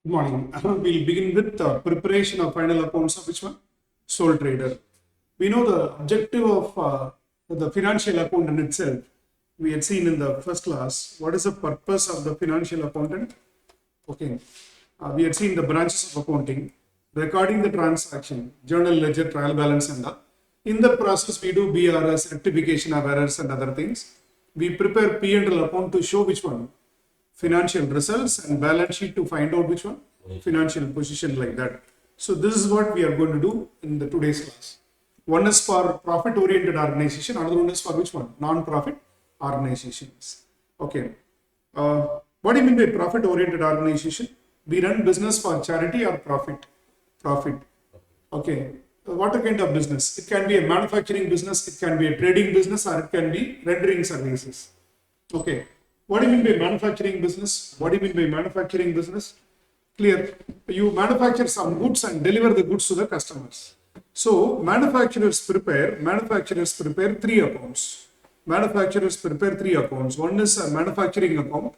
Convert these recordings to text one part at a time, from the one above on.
Good morning. We'll begin with preparation of final accounts of which one? Sole trader. We know the objective of the financial accountant itself. We had seen in the first class. What is the purpose of the financial accountant? Okay. We had seen the branches of accounting, recording the transaction, journal ledger, trial balance, and the. In the process, we do BRS, rectification of errors, and other things. We prepare P&L account to show which one? Financial results, and balance sheet to find out which one? Financial position, like that. So this is what we are going to do in the today's class. One is for profit oriented organization, another one is for which one? Non-profit organizations. Okay. What do you mean by profit oriented organization? We run business for charity or profit? Profit. Okay. What kind of business? It can be a manufacturing business, it can be a trading business, or it can be rendering services. Okay. What do you mean by manufacturing business? What do you mean by manufacturing business? Clear. You manufacture some goods and deliver the goods to the customers. So manufacturers prepare three accounts. Manufacturers prepare three accounts. One is a manufacturing account.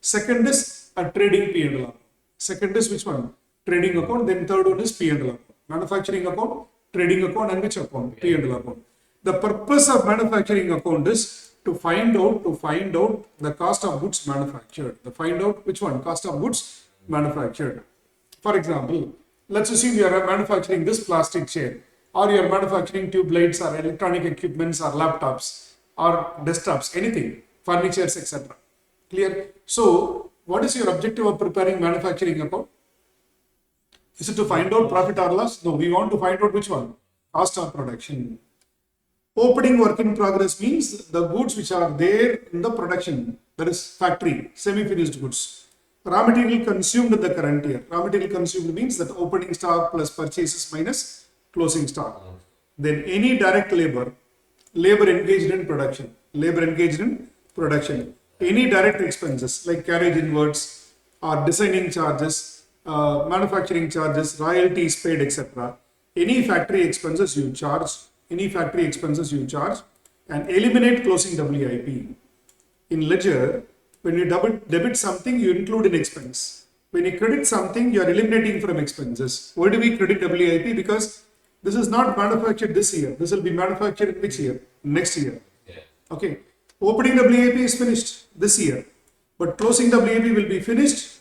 Second is a trading P&L account. Second is which one? Trading account. Then third one is P&L account. Manufacturing account, trading account, and which account? P&L account. The purpose of manufacturing account is to find out the cost of goods manufactured. To find out which one? Cost of goods manufactured. For example, let's assume you are manufacturing this plastic chair, or you are manufacturing tube lights or electronic equipments or laptops or desktops, anything, furnitures, etc. Clear? So, what is your objective of preparing manufacturing account? Is it to find out profit or loss? No, we want to find out which one? Cost of production. Opening work in progress means the goods which are there in the production, that is factory, semi-finished goods. Raw material consumed in the current year. Raw material consumed means that opening stock plus purchases minus closing stock. Then any direct labor engaged in production. Any direct expenses like carriage inwards or designing charges, manufacturing charges, royalties paid, etc. Any factory expenses you charge, and eliminate closing WIP. In ledger, when you debit something, you include an expense. When you credit something, you are eliminating from expenses. Why do we credit WIP? Because this is not manufactured this year. This will be manufactured which year? Next year. Okay. Opening WIP is finished this year, but closing WIP will be finished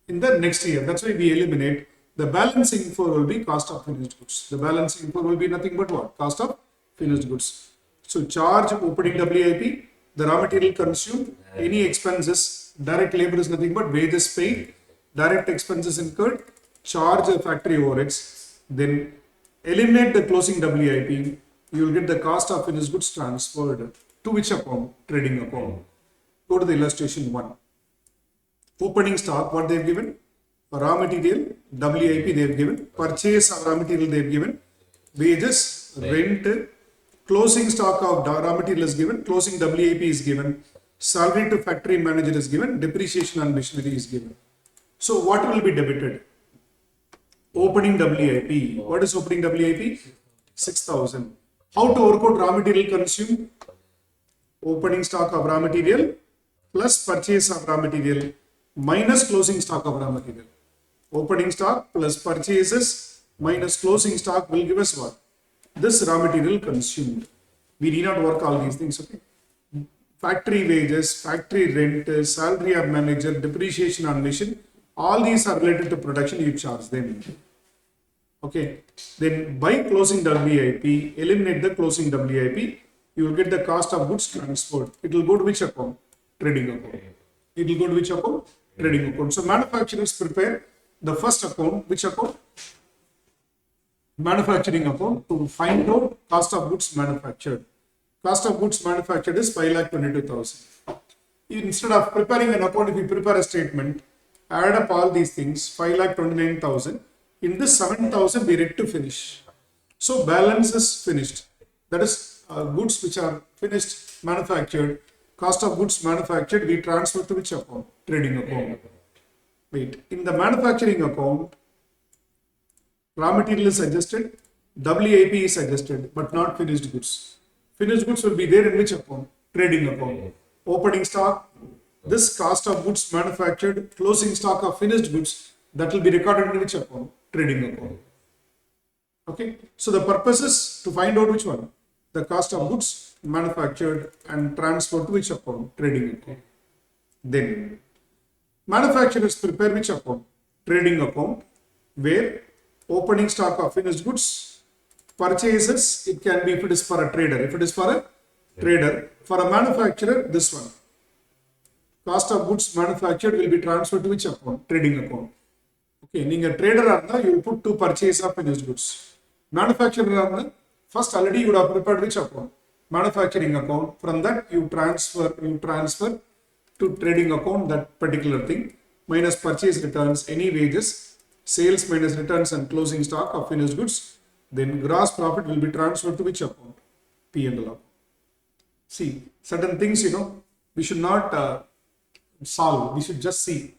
in the next year. That's why we eliminate. The balancing for will be cost of finished goods. The balancing for will be nothing but what? Cost of finished goods. So charge opening WIP, the raw material consumed, any expenses, direct labor is nothing but wages paid, direct expenses incurred, charge the factory overheads, then eliminate the closing WIP, you will get the cost of finished goods transferred to which account? Trading account. Go to the illustration 1. Opening stock, what they have given? Raw material, WIP they have given. Purchase of raw material they have given. Wages, rent, closing stock of raw material is given. Closing WIP is given. Salary to factory manager is given. Depreciation on machinery is given. So what will be debited? Opening WIP. What is opening WIP? 6,000. How to work out raw material consumed? Opening stock of raw material plus purchase of raw material minus closing stock of raw material. Opening stock plus purchases minus closing stock will give us what? This raw material consumed. We need not work all these things, okay? Factory wages, factory rent, salary of manager, depreciation on machine, all these are related to production, you charge them. Okay, then by closing WIP, eliminate the closing WIP, you will get the cost of goods transferred. It will go to which account? Trading account. It will go to which account? Trading account. So manufacturers prepare the first account. Which account? Manufacturing account, to find out cost of goods manufactured. Cost of goods manufactured is 5,22,000. Instead of preparing an account, if you prepare a statement, add up all these things, 5,29,000. In this 7,000 we read to finish. So balance is finished. That is goods which are finished, manufactured. Cost of goods manufactured, we transfer to which account? Trading account. Wait, in the manufacturing account, raw material is adjusted, WIP is adjusted, but not finished goods. Finished goods will be there in which account? Trading account. Opening stock, this cost of goods manufactured, closing stock of finished goods, That will be recorded in which account? Trading account. Okay. So the purpose is to find out which one? The cost of goods manufactured and transferred to which account? Trading account. Then manufacturers prepare which account? Trading account, where opening stock of finished goods, purchases, it can be if it is for a trader. If it is for a trader, for a manufacturer, this one. Cost of goods manufactured will be transferred to which account? Trading account. Okay, you trader, you will put to purchase of finished goods. Manufacturer, first already you would have prepared which account? Manufacturing account. From that you transfer to trading account that particular thing, minus purchase returns, any wages, sales minus returns and closing stock of finished goods. Then gross profit will be transferred to which account? P&L account. See, certain things, we should not solve, we should just see.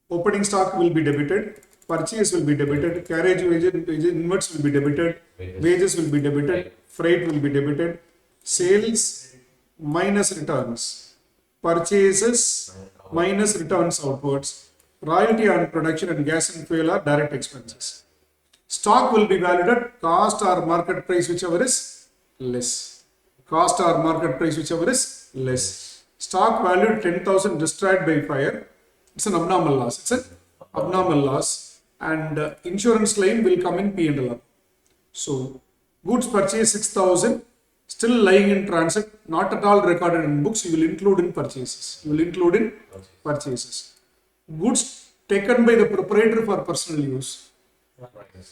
Opening stock will be debited, purchase will be debited, carriage wages inwards will be debited, wages will be debited, freight will be debited, sales minus returns, purchases minus returns outwards, royalty on production and gas and fuel are direct expenses. Stock will be valued at cost or market price, whichever is less. Cost or market price, whichever is less. Stock valued 10,000 destroyed by fire. It's an abnormal loss. It's an abnormal loss, and insurance claim will come in P&L. So goods purchased 6,000, still lying in transit, not at all recorded in books. You will include in purchases. You will include in purchases. Goods taken by the proprietor for personal use.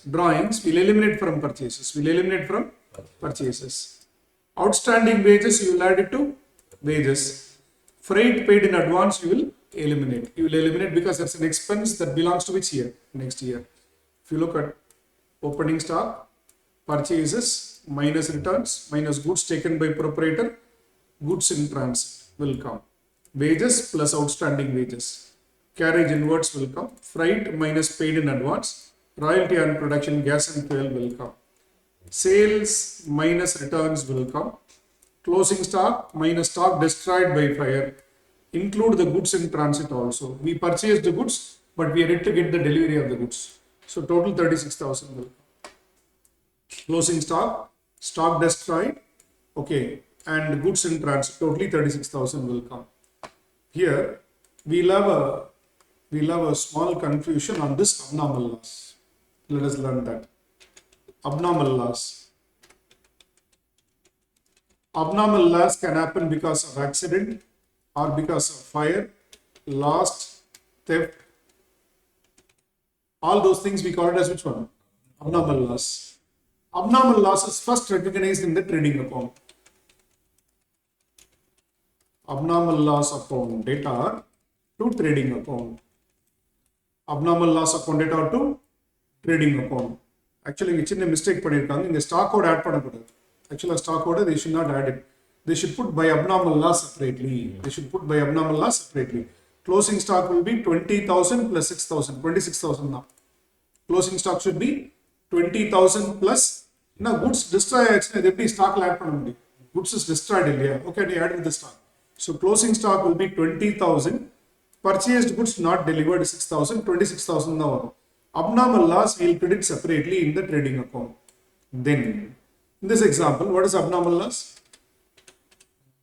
Drawings will eliminate from purchases. Will eliminate from purchases. Outstanding wages you will add it to wages. Freight paid in advance you will eliminate. You will eliminate because that's an expense that belongs to which year? Next year. If you look at opening stock, purchases minus returns minus goods taken by proprietor, goods in transit will come. Wages plus outstanding wages. Carriage inwards will come. Freight minus paid in advance. Royalty on production, gas and fuel will come. Sales minus returns will come. Closing stock minus stock destroyed by fire. Include the goods in transit also. We purchased the goods, but we are yet to get the delivery of the goods. So total 36,000 will come. Closing stock, stock destroyed, okay, and goods in transit, totally 36,000 will come. Here we'll have a small confusion on this abnormal loss. Let us learn that. Abnormal loss. Abnormal loss can happen because of accident or because of fire, loss, theft. All those things we call it as which one? Abnormal loss. Abnormal loss is first recognized in the trading account. Abnormal loss account data to trading account. Abnormal loss account data to trading account. Actually, we made a mistake in the stock code add pannakoodadhu. Actually, stock code they should not add it. They should put by abnormal loss separately. They should put by abnormal loss separately. Closing stock will be 20,000 plus 6,000, 26,000 now. Closing stock should be 20,000 plus. Now goods destroy actually stock add panna. Goods is destroyed in okay, they add with the stock. So closing stock will be 20,000. Purchased goods not delivered 6,000, 26,000 now. Abnormal loss we will credit separately in the trading account. Then in this example, what is abnormal loss?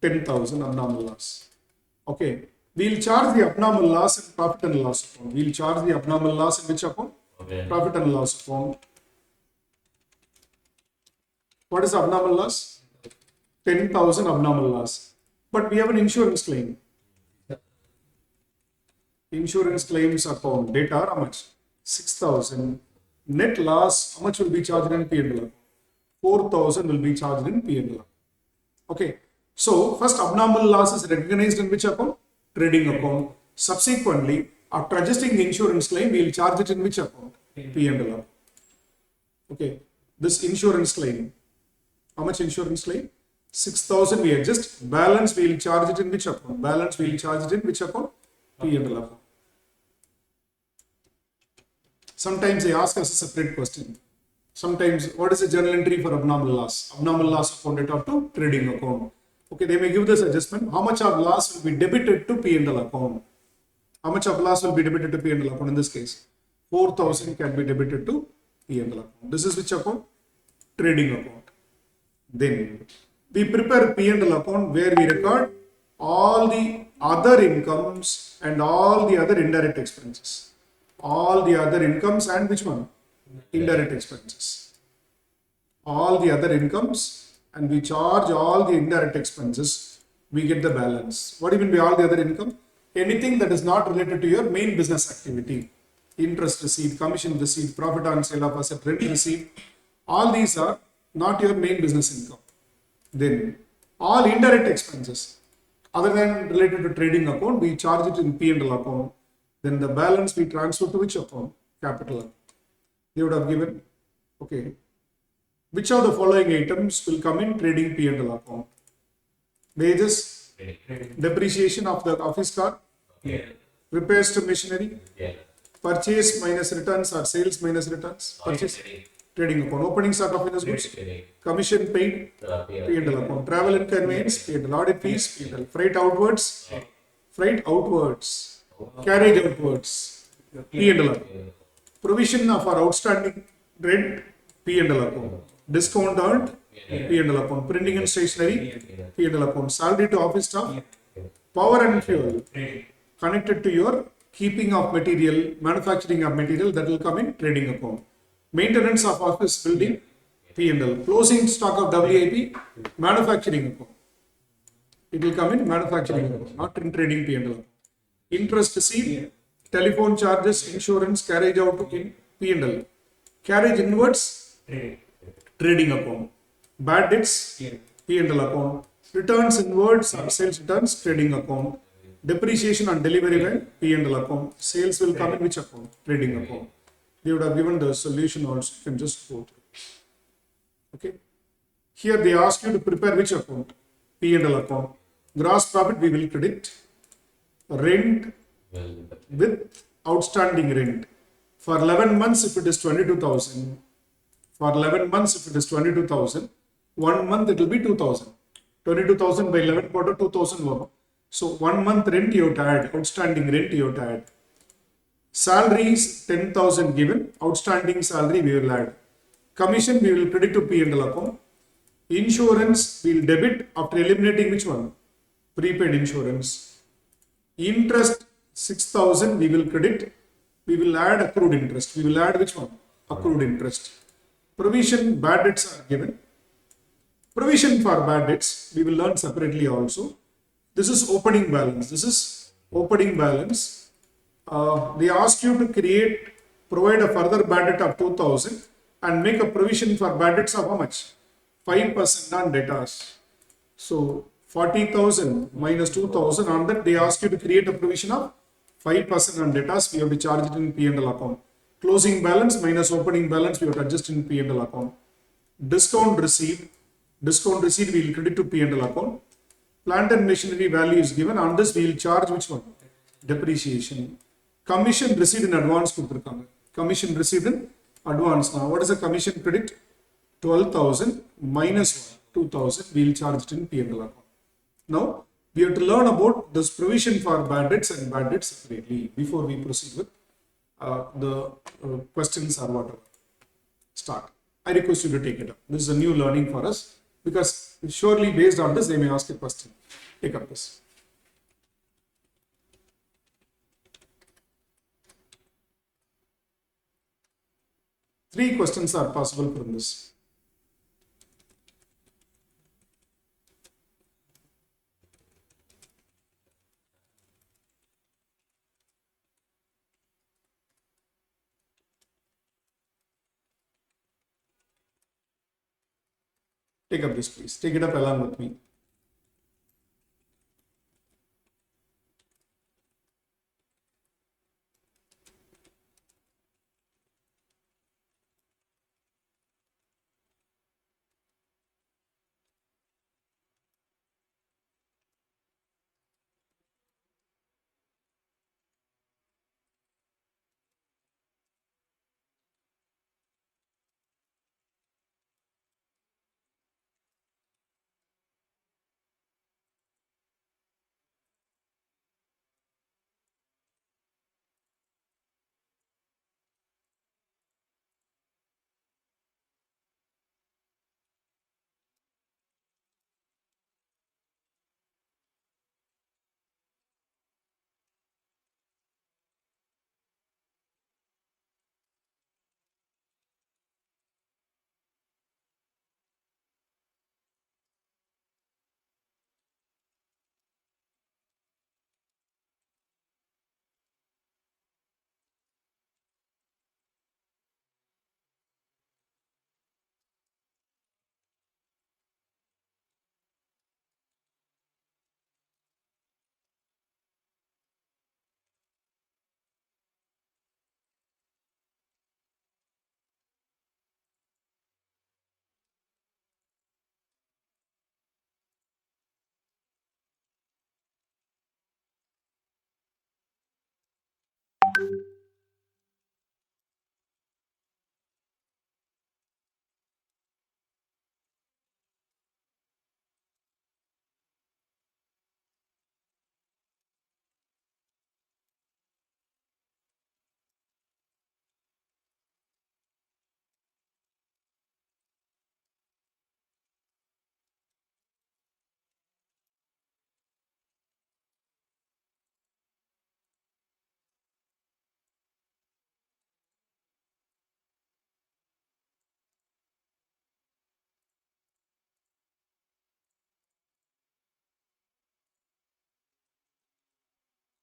10,000 abnormal loss. Okay, we will charge the abnormal loss in profit and loss account. We will charge the abnormal loss in which account? Okay. Profit and loss account. What is abnormal loss? 10,000 abnormal loss. But we have an insurance claim. Insurance claims account data how much? 6,000. Net loss, how much will be charged in P&L? 4,000 will be charged in P&L. Okay. So first abnormal loss is recognized in which account? Trading account. Subsequently, after adjusting the insurance claim, we will charge it in which account? P&L. Okay. This insurance claim. How much insurance claim? 6,000 we adjust. Balance we will charge it in which account? Balance we will charge it in which account? P&L account. Sometimes they ask us a separate question. Sometimes, what is the journal entry for abnormal loss? Abnormal loss account data to trading account. Okay, they may give this adjustment. How much of loss will be debited to P&L account? How much of loss will be debited to P&L account in this case? 4,000 can be debited to P&L account. This is which account? Trading account. Then we prepare P&L account where we record all the other incomes and all the other indirect expenses. All the other incomes and which one? Indirect expenses. All the other incomes and we charge all the indirect expenses, we get the balance. What do you mean by all the other income? Anything that is not related to your main business activity. Interest receipt, commission receipt, profit on sale of asset, rent receipt. All these are not your main business income. Then all indirect expenses other than related to trading account, we charge it in P&L account. Then the balance we transfer to which account? Capital account. They would have given, okay, which of the following items will come in trading P&L account? Wages, depreciation of the office car, repairs to machinery, purchase minus returns or sales minus returns, purchase, trading account, opening stock of finished goods, commission paid, P&L account, travel and conveyance, P&L, audit fees, P&L, freight outwards, carriage outwards, P&L account, provision of our outstanding rent, P&L account, discount earned, P&L account, printing and stationery, P&L account, salary to office staff, power and fuel connected to your keeping of material, manufacturing of material, that will come in trading account. Maintenance of office building, P&L. Closing stock of WIP, manufacturing account. It will come in manufacturing account, not in trading P&L account. Interest received, telephone charges, insurance, carriage out in P&L. Carriage inwards, trading account. Bad debts, P&L account. Returns inwards or sales returns, trading account. Depreciation on delivery when P&L account. Sales will come in which account? Trading account. They would have given the solution also. You can just go through. Okay. Here they ask you to prepare which account? P&L account. Gross profit we will credit. Rent with outstanding rent. For 11 months if it is 22,000. For 11 months if it is 22,000. 1 month it will be 2,000. 22,000 by 11 quarter 2,000. So 1 month rent you have to add. Outstanding rent you have to add. Salaries 10,000 given, outstanding salary we will add. Commission we will credit to P&L account. Insurance we will debit after eliminating which one? Prepaid insurance. Interest 6,000 we will credit. We will add accrued interest. We will add which one? Accrued interest. Provision bad debts are given. Provision for bad debts we will learn separately also. This is opening balance. This is opening balance. They ask you to provide a further bad debt of 2,000 and make a provision for bad debts of how much? 5% on debtors. So 40,000 minus 2,000, on that they ask you to create a provision of 5% on debtors. We have to charge it in P&L account. Closing balance minus opening balance we have to adjust in P&L account. Discount received we will credit to P&L account. Plant and machinery value is given. On this we will charge which one? Depreciation. Commission received in advance. Commission received in advance. Now, what is the commission credit? 12,000 minus 2,000. We will charge it in P&L account. Now, we have to learn about this provision for bad debts and bad debts separately before we proceed with the questions or whatever. Start. I request you to take it up. This is a new learning for us because surely based on this they may ask a question. Take up this. Three questions are possible from this. Take up this, please. Take it up along with me.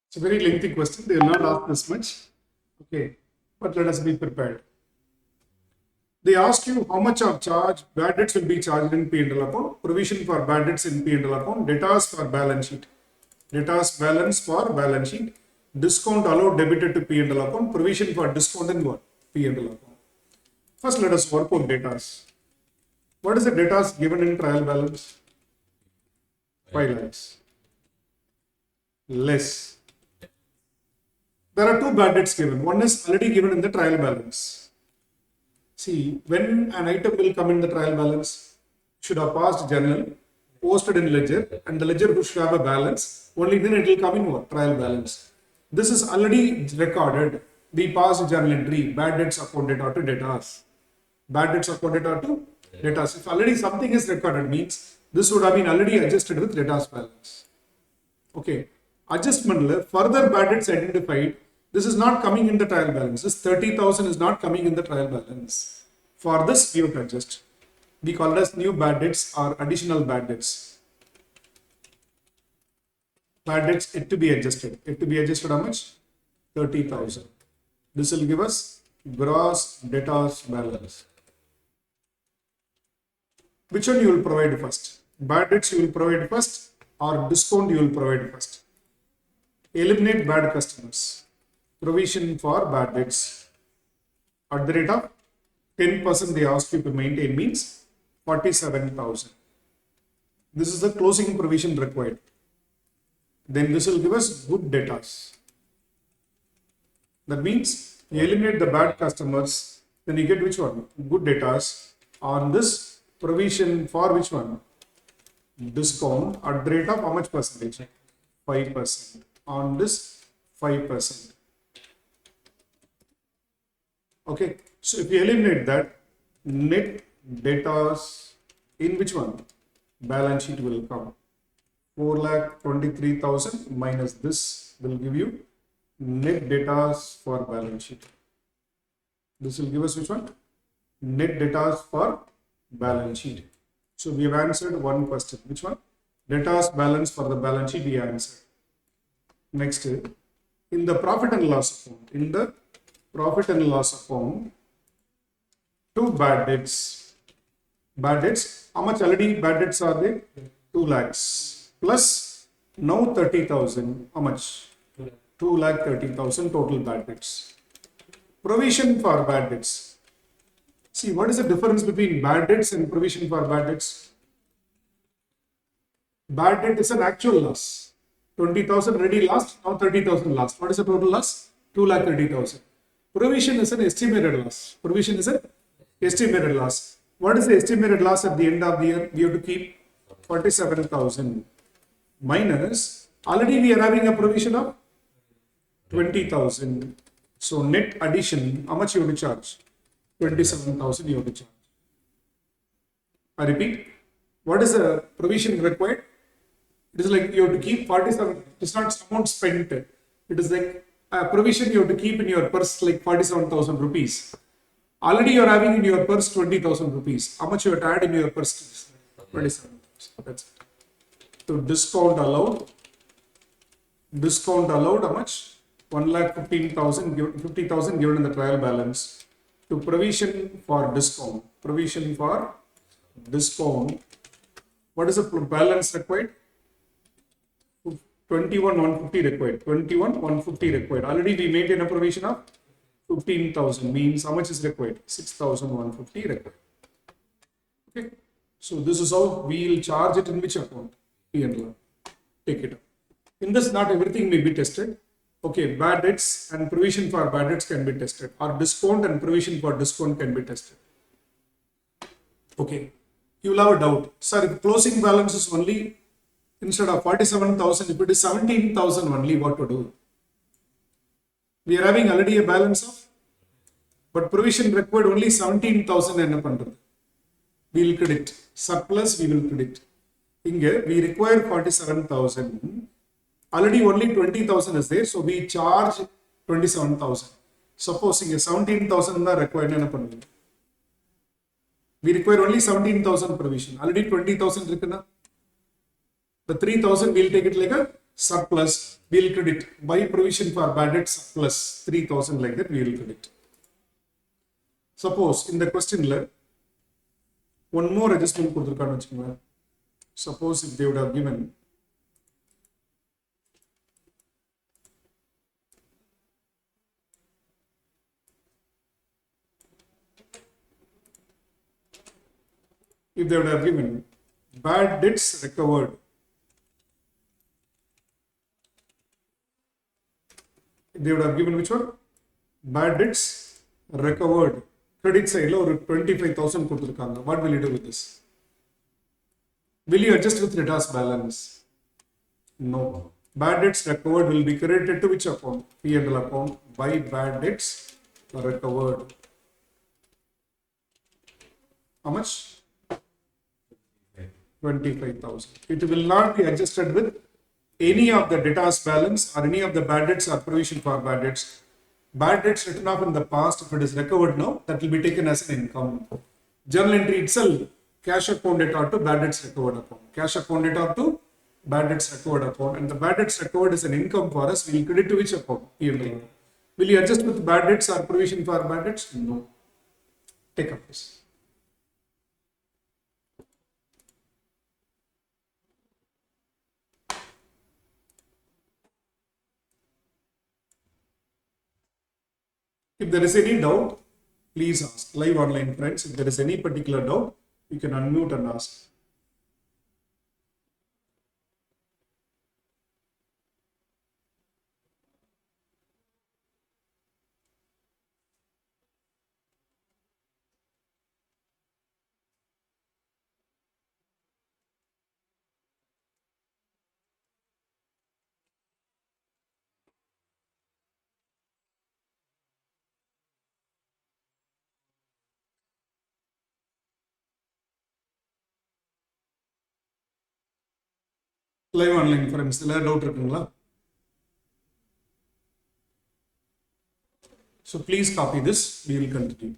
It's a very lengthy question. They will not ask this much. Okay, but let us be prepared. They ask you how much of charge bad debts will be charged in P&L account, provision for bad debts in P&L account, debtors for balance sheet, debtors balance for balance sheet, discount allowed debited to P&L account, provision for discount in what? P&L account. First, let us work out debtors. What is the debtors given in trial balance? 5 lakhs. Less. There are two bad debts given. One is already given in the trial balance. See, when an item will come in the trial balance, should have passed journal, posted in ledger, and the ledger should have a balance. Only then it will come in what? Trial balance. This is already recorded. We passed journal entry, bad debts account data to debtors. Bad debts account data to debtors. If already something is recorded, means this would have been already adjusted with debtors balance. Okay. Adjustment, further bad debts identified. This is not coming in the trial balance. This 30,000 is not coming in the trial balance. For this, we have to adjust. We call it as new bad debts or additional bad debts. Bad debts yet to be adjusted. Yet to be adjusted how much? 30,000. This will give us gross debtors balance. Which one you will provide first? Bad debts you will provide first or discount you will provide first? Eliminate bad customers. Provision for bad debts. At the rate of 10% they ask you to maintain means 47,000. This is the closing provision required. Then this will give us good debtors. That means you eliminate the bad customers, then you get which one? Good debtors. On this provision for which one? Discount at the rate of how much percentage? 5%. On this 5%. Okay, so if you eliminate that, net debtors in which one? Balance sheet will come. 4,23,000 minus this will give you net debtors for balance sheet. This will give us which one? Net debtors for balance sheet. So we have answered one question. Which one? Debtors balance for the balance sheet we answered. Next, in the profit and loss account, two bad debts. Bad debts, how much already bad debts are there? 2 lakhs plus now 30,000. How much? 2,30,000 total bad debts. Provision for bad debts. See, what is the difference between bad debts and provision for bad debts? Bad debt is an actual loss. 20,000 already lost, now 30,000 lost. What is the total loss? 2,30,000. Provision is an estimated loss. Provision is an estimated loss. What is the estimated loss at the end of the year? We have to keep 47,000 minus, already we are having a provision of 20,000. So net addition, how much you have to charge? 27,000 you have to charge. I repeat, what is the provision required? It is like you have to keep 47, it's not amount spent. It is like a provision you have to keep in your purse like 47,000 rupees. Already you are having in your purse 20,000 rupees. How much you have to add in your purse? 27,000. That's it. So discount allowed how much? 1,15,000, 50,000 given in the trial balance. To provision for discount. What is the balance required? 21,150 required. 21,150 required. Already we maintain a provision of 15,000. Means how much is required? 6,150 required. Okay. So this is how we will charge it in which account? P&L. Take it up. In this, not everything may be tested. Okay, bad debts and provision for bad debts can be tested, or discount and provision for discount can be tested. Okay, you will have a doubt. Sir, if closing balance is only, instead of 47,000, if it is 17,000 only, what to do? We are having already a balance of, but provision required only 17,000 and up. We will credit. Surplus, we will credit. Here, we require 47,000. Already only 20,000 is there, so we charge 27,000. Supposing 17,000 is required. We require only 17,000 provision. Already 20,000 is. The 3,000 we will take it like a surplus, we'll credit. By provision for bad debt surplus 3,000, like that we will credit. Suppose in the question, one more adjustment கொடுத்திருக்கான்னு வச்சுக்கோங்க. Suppose if they would have given bad debts recovered, they would have given which one? Bad debts recovered. Credit side ஒரு 25,000 கொடுத்திருக்காங்க. What will you do with this? Will you adjust with debtors balance? No. Bad debts recovered will be credited to which account? P&L account by bad debts recovered. How much? 25,000. It will not be adjusted with any of the debtors balance or any of the bad debts or provision for bad debts. Bad debts written off in the past, if it is recovered now, that will be taken as an income. Journal entry itself, cash account debtor to bad debts recovered account. Cash account debtor to bad debts recovered account. And the bad debts recovered is an income for us. We will credit to which account? P&L. Will you adjust with bad debts or provision for bad debts? No. Take up this. If there is any doubt, please ask. Live online friends, if there is any particular doubt, you can unmute and ask. Live online friends, doubt இருக்குங்களா? So please copy this. We will continue.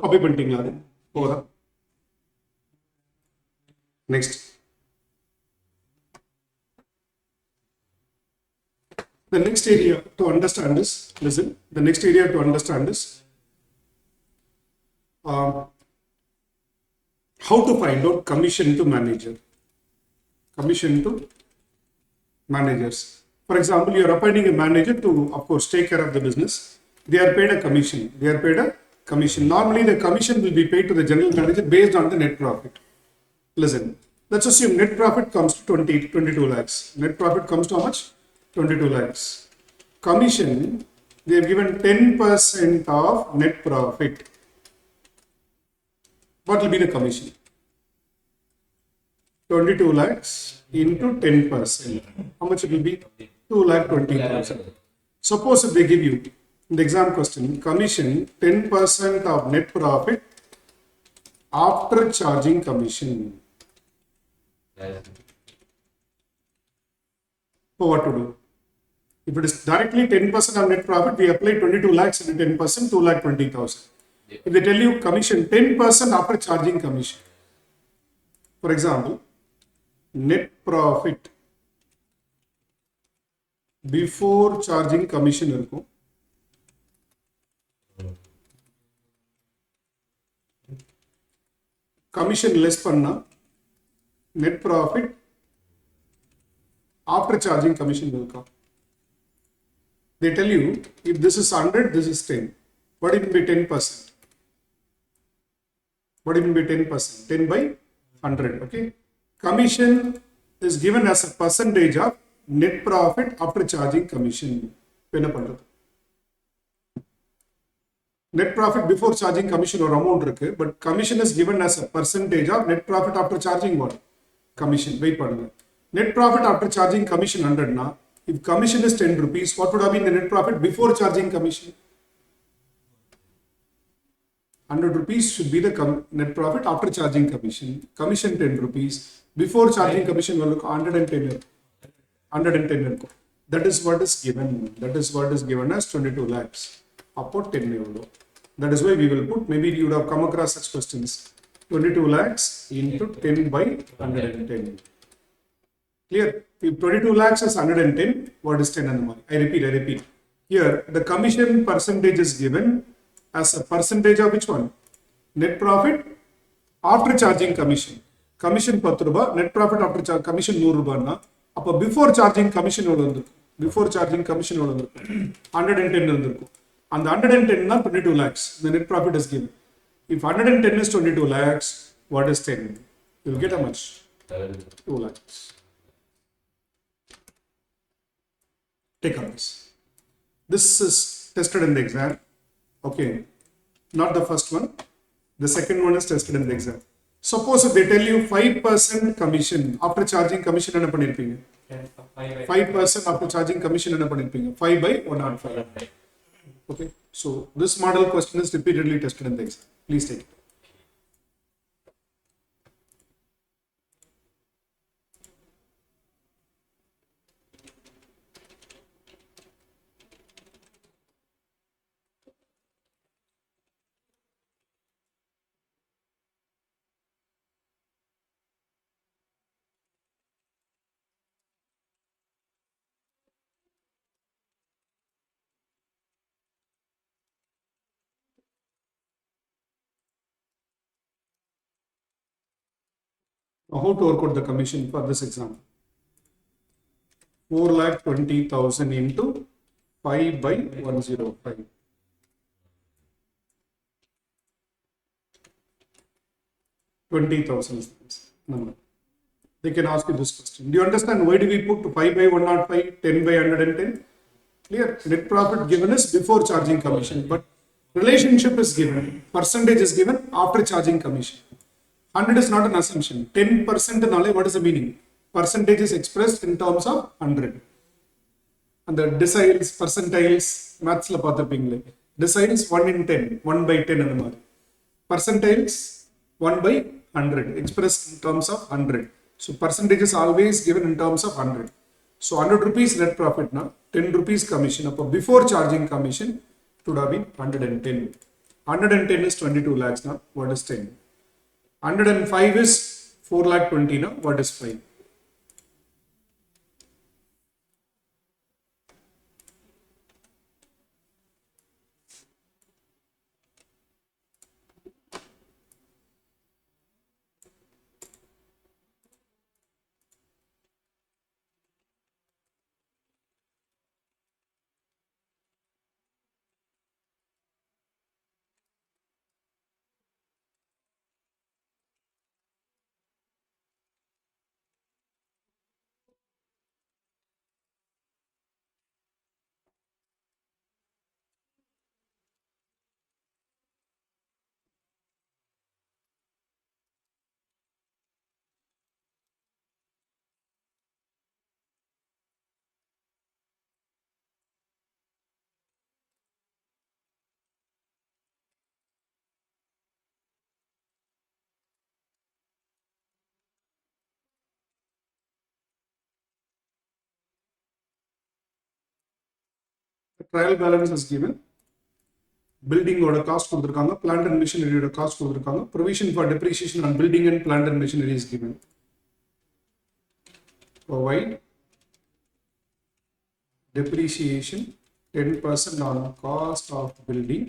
Copy பண்ணிட்டீங்களா அது போதா? Next. The next area to understand is, listen, the next area to understand is how to find out commission to manager. Commission to managers. For example, you are appointing a manager to, of course, take care of the business. They are paid a commission. They are paid a commission. Normally, the commission will be paid to the general manager based on the net profit. Listen, let's assume net profit comes to 22 lakhs. Net profit comes to how much? 22 lakhs. Commission, they have given 10% of net profit. What will be the commission? 22 lakhs into 10%. How much it will be? 2,20,000. Suppose if they give you in the exam question, commission 10% of net profit after charging commission. So what to do? If it is directly 10% of net profit, we apply 22 lakhs into 10%, 2,20,000. If they tell you commission 10% after charging commission, for example, net profit before charging commission இருக்கும். Commission less பண்ணா net profit after charging commission will come. They tell you if this is 100, this is 10. What it will be 10%? What it will be 10%? 10 by 100. Okay. Commission is given as a percentage of net profit after charging commission. Net profit before charging commission or amount இருக்கு, but commission is given as a percentage of net profit after charging what? Commission. Wait பண்ணுங்க. Net profit after charging commission 100 na, if commission is 10 rupees, what would have been the net profit before charging commission? 100 rupees should be the net profit after charging commission. Commission 10 rupees. Before charging commission, 110. 110. That is what is given. That is what is given as 22 lakhs. Upon 10 euro. That is why we will put, maybe you would have come across such questions. 22 lakhs into 10 by 110. Clear? If 22 lakhs is 110, what is 10 and the money? I repeat. Here, the commission percentage is given as a percentage of which one? Net profit after charging commission. Commission 10 ரூபாய், net profit after commission 100 ரூபாய்னா, அப்போ before charging commission எவ்வளவு இருந்திருக்கும்? Before charging commission எவ்வளவு இருந்திருக்கும்? 110 இருந்திருக்கும். And the 110 na 22 lakhs. The net profit is given. If 110 is 22 lakhs, what is 10? You will get how much? 2 lakhs. Take on this. This is tested in the exam. Okay. Not the first one. The second one is tested in the exam. Suppose if they tell you 5% commission after charging commission என்ன பண்ணிருப்பீங்க? 5% after charging commission என்ன பண்ணிருப்பீங்க? 5 by 105. Okay, so this model question is repeatedly tested in the exam. Please take it. Now, how to work out the commission for this example? 4,20,000 into 5 by 105. 20,000 number. They can ask you this question. Do you understand why do we put 5 by 105, 10 by 110? Clear? Net profit given is before charging commission, but relationship is given, percentage is given after charging commission. 100 is not an assumption. 10% knowledge, what is the meaning? Percentage is expressed in terms of 100. And the deciles, percentiles, maths la pathirpingle. Deciles 1 in 10, 1 by 10 and the percentiles 1 by 100, expressed in terms of 100. So percentage is always given in terms of 100. So 100 rupees net profit now, 10 rupees commission. Before charging commission, it would have been 110. 110 is 22 lakhs now. What is 10? 105 is 4 lakh 20 now. What is 5? The trial balance is given. Building order cost கொடுத்திருக்காங்க, plant and machinery order cost கொடுத்திருக்காங்க, provision for depreciation on building and plant and machinery is given. Provide depreciation 10% on cost of building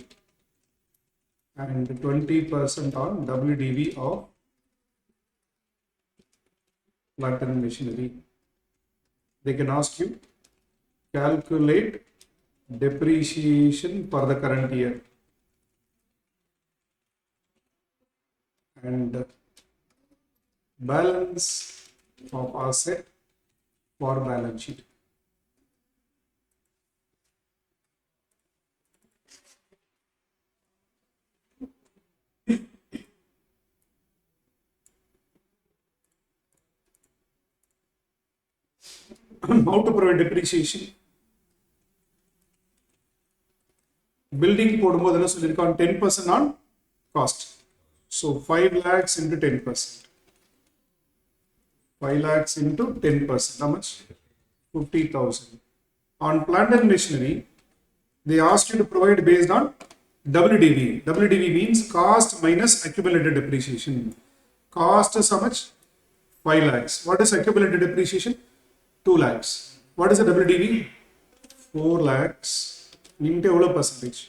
and 20% on WDV of plant and machinery. They can ask you calculate depreciation for the current year and balance of asset for balance sheet. How to provide depreciation? Building போடும்போது என்ன சொல்லிருக்கான், 10% on cost. So 5 lakhs into 10%. 5 lakhs into 10%. How much? 50,000. On plant and machinery, they ask you to provide based on WDV. WDV means cost minus accumulated depreciation. Cost is how much? 5 lakhs. What is accumulated depreciation? 2 lakhs. What is the WDV? 4 lakhs into எவ்வளோ percentage?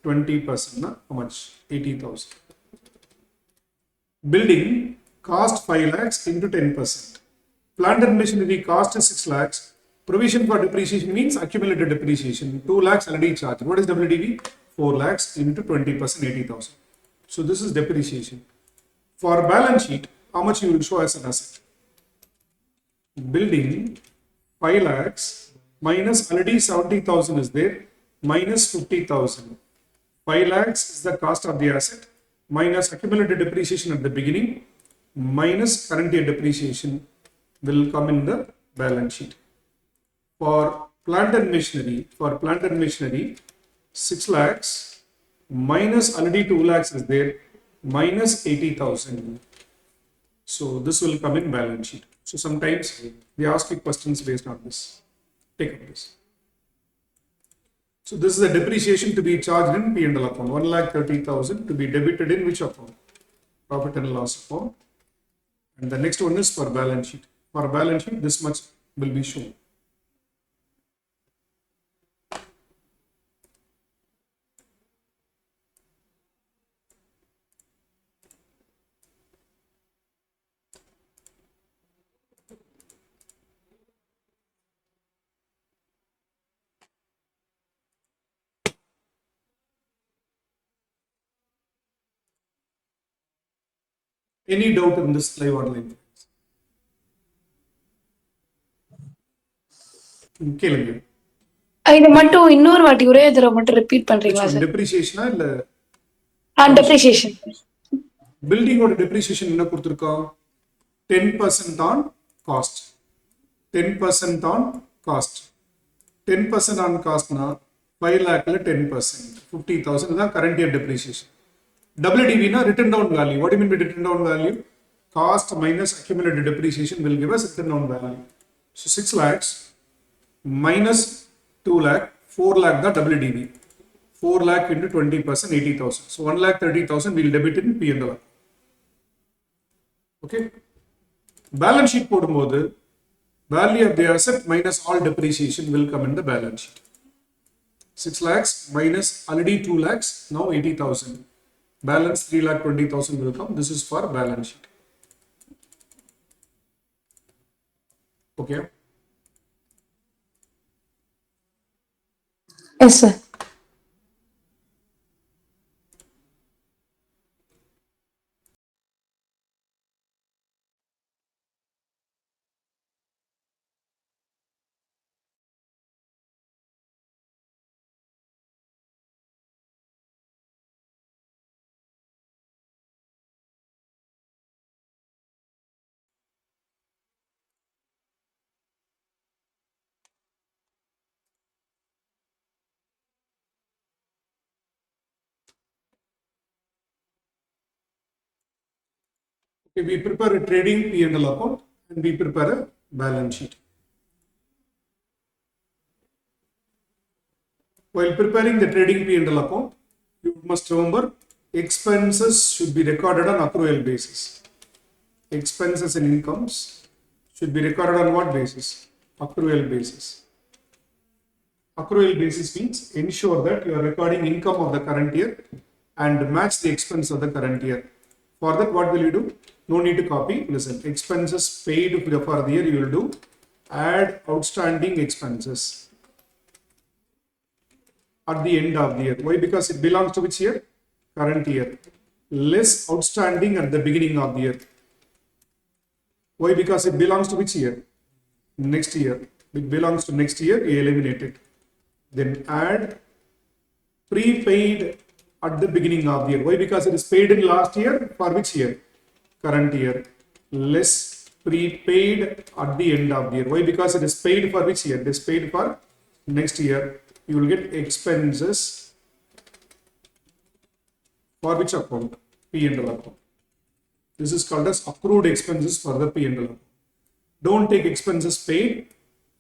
20%. Na? How much? 80,000. Building cost 5 lakhs into 10%. Plant and machinery cost is 6 lakhs. Provision for depreciation means accumulated depreciation. 2 lakhs already charged. What is WDV? 4 lakhs into 20%, 80,000. So this is depreciation. For balance sheet, how much you will show as an asset? Building 5 lakhs minus already 70,000 is there, minus 50,000. 5 lakhs is the cost of the asset minus accumulated depreciation at the beginning minus current year depreciation will come in the balance sheet. For plant and machinery, 6 lakhs minus already 2 lakhs is there, minus 80,000. So this will come in balance sheet. So sometimes they ask you questions based on this. Take up this. So this is a depreciation to be charged in P&L account. 1,30,000 to be debited in which account? Profit and loss account. And the next one is for balance sheet. For balance sheet, this much will be shown. Any doubt in this live online? கேளுங்க. இது மட்டும் இன்னொரு வாட்டி ஒரே தடவை மட்டும் repeat பண்றீங்களா sir? டெப்ரிசியேஷனா இல்ல டெப்ரிசியேஷன். பில்டிங்கோட டெப்ரிசியேஷன் என்ன கொடுத்திருக்கோம்? 10% on cost. 10% on cost. 10% on cost na 5 lakhல 10%. 50,000 தான் current year depreciation. WDV na written down value. What do you mean by written down value? Cost minus accumulated depreciation will give us written down value. So 6 lakhs minus 2 lakh, 4 lakh the WDV. 4 lakh into 20%, 80,000. So 1,30,000 we will debit in P&L account. Okay. Balance sheet போடும்போது value of the asset minus all depreciation will come in the balance sheet. 6 lakhs minus already 2 lakhs, now 80,000. Balance 3,20,000 will come. This is for balance sheet. Okay. Yes, sir. Okay, we prepare a trading P&L account and we prepare a balance sheet. While preparing the trading P&L account, you must remember expenses should be recorded on accrual basis. Expenses and incomes should be recorded on what basis? Accrual basis. Accrual basis means ensure that you are recording income of the current year and match the expense of the current year. For that, what will you do? No need to copy. Listen, expenses paid for the year you will do. Add outstanding expenses at the end of the year. Why? Because it belongs to which year? Current year. Less outstanding at the beginning of the year. Why? Because it belongs to which year? Next year. It belongs to next year, you eliminate it. Then add prepaid at the beginning of the year. Why? Because it is paid in last year. For which year? Current year. Less prepaid at the end of the year. Why? Because it is paid for which year? It is paid for next year. You will get expenses for which account? P&L account. This is called as accrued expenses for the P&L account. Don't take expenses paid.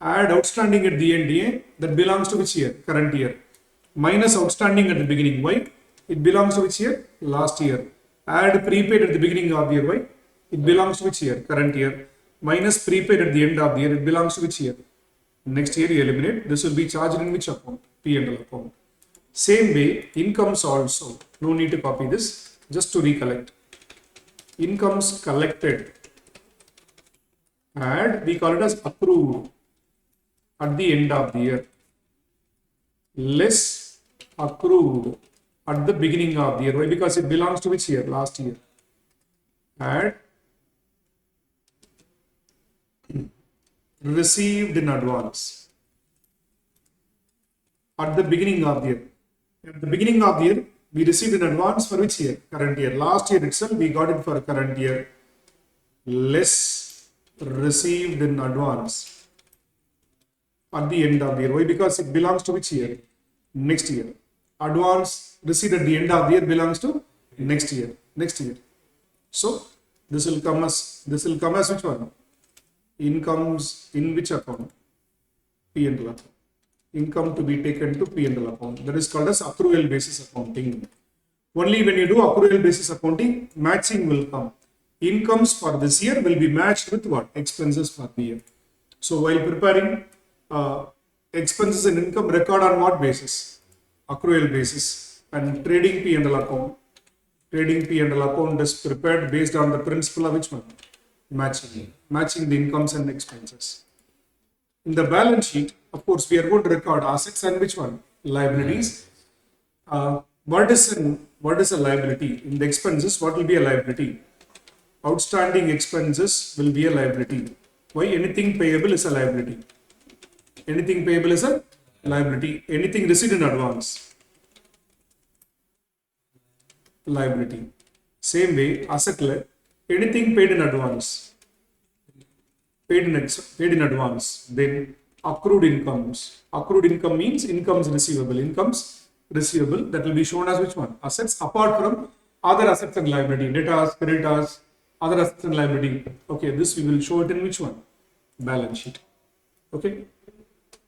Add outstanding at the end year. That belongs to which year? Current year. Minus outstanding at the beginning. Why? It belongs to which year? Last year. Add prepaid at the beginning of the year. Why? It belongs to which year? Current year. Minus prepaid at the end of the year. It belongs to which year? Next year you eliminate. This will be charged in which account? P&L account. Same way, incomes also. No need to copy this. Just to recollect. Incomes collected. And we call it as accrued at the end of the year. Less accrued at the beginning of the year. Why? Because it belongs to which year? Last year. Add received in advance at the beginning of the year. At the beginning of the year, we received in advance for which year? Current year. Last year itself, we got it for current year. Less received in advance at the end of the year. Why? Because it belongs to which year? Next year. Advance received at the end of the year belongs to next year. Next year. So this will come as which one? Incomes in which account? P&L account. Income to be taken to P&L account. That is called as accrual basis accounting. Only when you do accrual basis accounting, matching will come. Incomes for this year will be matched with what? Expenses for the year. So while preparing expenses and income, record on what basis? Accrual basis. And trading P&L account. Trading P&L account is prepared based on the principle of which one? Matching. Matching the incomes and expenses. In the balance sheet, of course, we are going to record assets and which one? Liabilities. What is a liability? In the expenses, what will be a liability? Outstanding expenses will be a liability. Why? Anything payable is a liability. Anything payable is a liability. Anything received in advance. Liability. Same way, asset, anything paid in advance. Paid in advance. Then accrued incomes. Accrued income means incomes receivable. Incomes receivable, that will be shown as which one? Assets, apart from other assets and liability. Debtors, creditors, other assets and liability. Okay, this we will show it in which one? Balance sheet. Okay.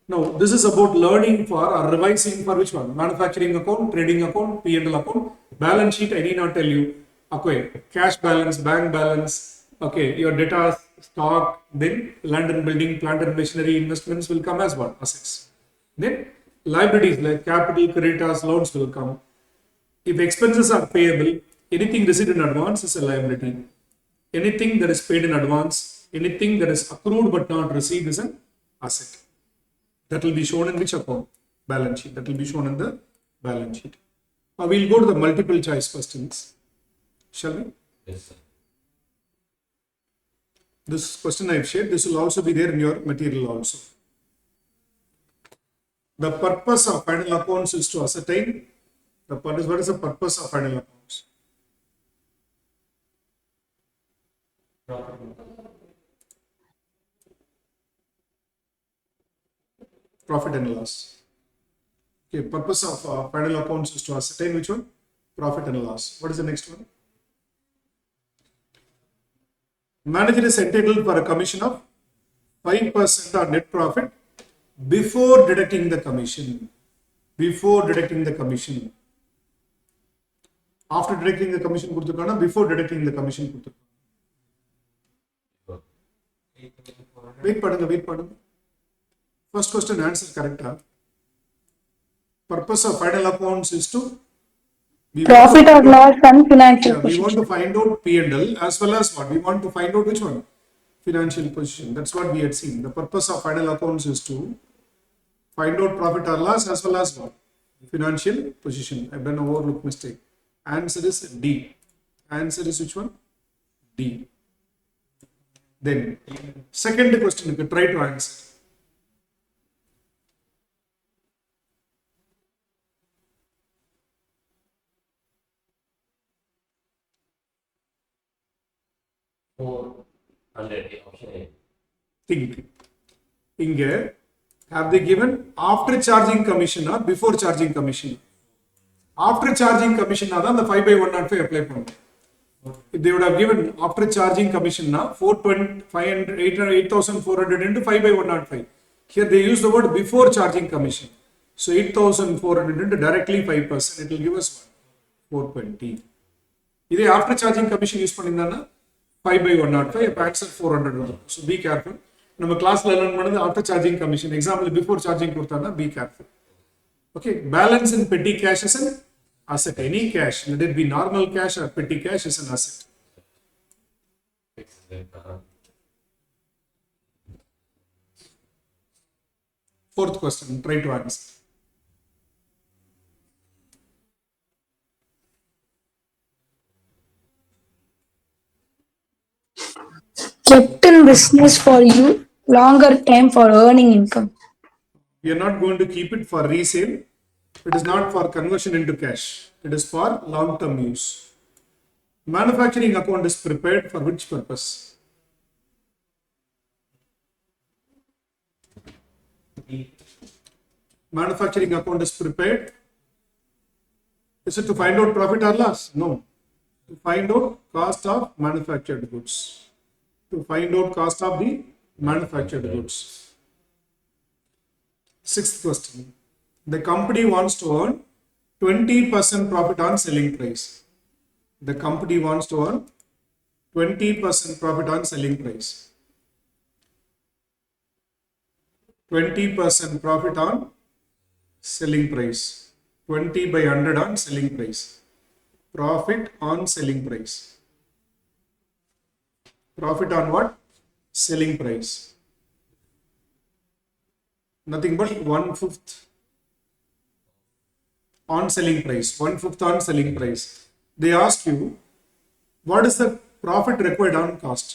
Now, this is about learning for or revising for which one? Manufacturing account, trading account, P&L account, balance sheet. I need not tell you. Okay, cash balance, bank balance. Okay, your data, stock, then land and building, plant and machinery investments will come as what? Assets. Then liabilities like capital, creditors, loans will come. If expenses are payable, anything received in advance is a liability. Anything that is paid in advance, anything that is accrued but not received is an asset. That will be shown in which account? Balance sheet. That will be shown in the balance sheet. Now we'll go to the multiple choice questions. Shall we? Yes, sir. This question I've shared, this will also be there in your material also. The purpose of final accounts is to ascertain what is the purpose of final accounts? Profit and loss. Okay, purpose of final accounts is to ascertain which one? Profit and loss. What is the next one? Manager is entitled for a commission of 5% on net profit before deducting the commission. Before deducting the commission. After deducting the commission, before deducting the commission. Wait, pardon. First question answer correct. Purpose of final accounts is to Profit or loss and financial we position. want to find out P&L as well as what? We want to find out which one? Financial position. That's what we had seen. The purpose of final accounts is to find out profit or loss as well as what? Financial position. I've done an overlook mistake. Answer is D. Answer is which one? D. Then, second question, you can try to answer. Option A. Think. Inge, have they given after charging commission or before charging commission? After charging commission, the 5/105 apply பண்ணணும். If they would have given after charging commission, 8,400 into 5/105. Here they use the word before charging commission. So 8,400 into directly 5%, it will give us 420. If after charging commission use பண்ணிருந்தானா 5/105, answer 400. So be careful. நம்ம கிளாஸ்ல learn பண்ணது after charging commission. Example before charging கொடுத்தானா be careful. Okay, balance in petty cash is an asset. Any cash, let it be normal cash or petty cash, is an asset. Fourth question, try to answer. Kept in business for you longer time for earning income. We are not going to keep it for resale. It is not for conversion into cash. It is for long-term use. Manufacturing account is prepared for which purpose? Manufacturing account is prepared. Is it to find out profit or loss? No. To find out cost of manufactured goods. To find out cost of the manufactured goods. Sixth question. The company wants to earn 20% profit on selling price. The company wants to earn 20% profit on selling price. 20% profit on selling price. 20/100 on selling price. Profit on selling price. Profit on what? Selling price. Nothing but 1/5 on selling price. 1/5 on selling price. They ask you, what is the profit required on cost?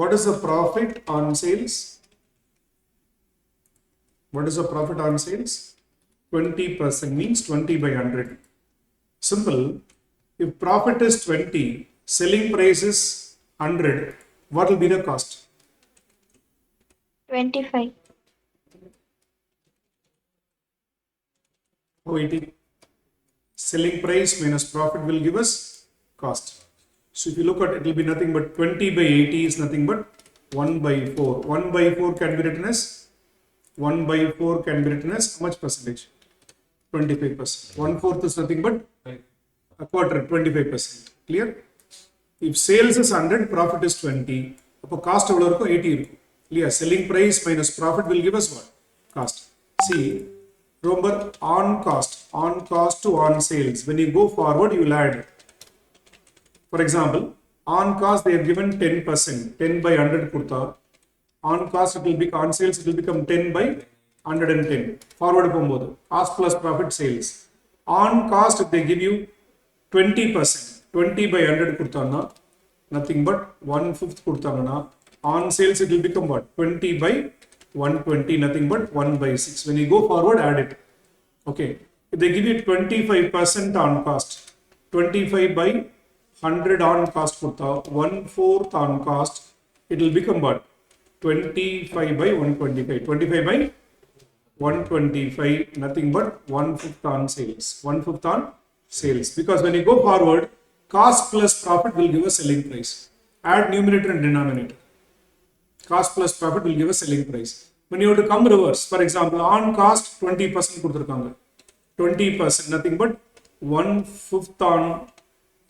What is the profit on sales? What is the profit on sales? 20% means 20/100. Simple. If profit is 20, selling price is 100, what will be the cost? 25. Oh, 80. Selling price minus profit will give us cost. So if you look at it, will be nothing but 20 by 80 is nothing but 1 by 4. 1 by 4 can be written as 1 by 4 can be written as how much percentage? 25%. 1/4 is nothing but a quarter, 25%. Clear? If sales is 100, profit is 20. அப்போ cost எவ்வளோ இருக்கும்? 80 இருக்கும். Clear? Selling price minus profit will give us what? Cost. See, remember on cost to on sales. When you go forward, you will add. For example, on cost they have given 10%, 10 by 100 kurta. On cost it will be on sales, it will become 10 by 110. Forward pombodhu. Cost plus profit sales. On cost if they give you 20%, 20 by 100 kurtana, nothing but 1/5 kurtana. On sales it will become what? 20 by 120, nothing but 1 by 6. When you go forward, add it. Okay. If they give you 25% on cost, 25 by 100 on cost kurta, 1/4 on cost, it will become what? 25 by 125. 25 by 125, nothing but 1/5 on sales. 1/5 on sales. Because when you go forward, cost plus profit will give us selling price. Add numerator and denominator. Cost plus profit will give us selling price. When you have to come reverse, for example, on cost 20% கொடுத்திருக்காங்க. 20%, nothing but 1/5 on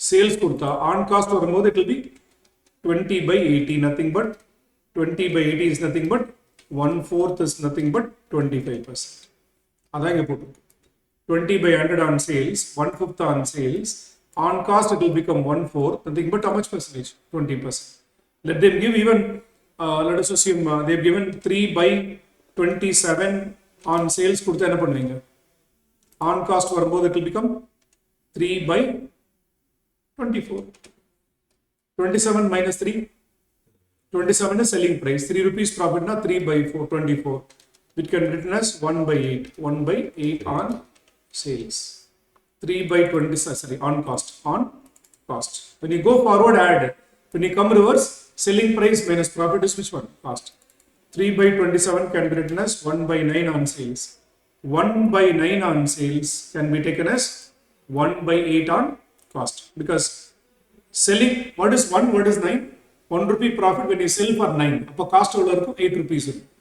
sales கொடுத்தா, on cost வரும்போது it will be 20 by 80, nothing but 20 by 80 is nothing but 1/4 is nothing but 25%. அதான் இங்க போட்டு 20 by 100 on sales, 1/5 on sales. On cost it will become 1/4, nothing but how much percentage? 20%. Let them give even, let us assume they've given 3 by 27 on sales கொடுத்தா என்ன பண்ணுவீங்க? On cost வரும்போது it will become 3 by 24. 27 minus 3. 27 is selling price. 3 rupees profit na 3 by 4, 24. It can be written as 1 by 8. 1 by 8 on sales. 3 by 20, sorry, on cost. On cost. When you go forward, add. When you come reverse, selling price minus profit is which one? Cost. 3 by 27 can be written as 1 by 9 on sales. 1 by 9 on sales can be taken as 1 by 8 on cost. Because selling, what is 1, what is 9? 1 rupee profit when you sell for 9. அப்போ cost எவ்வளோ இருக்கும்? 8 rupees இருக்கும்.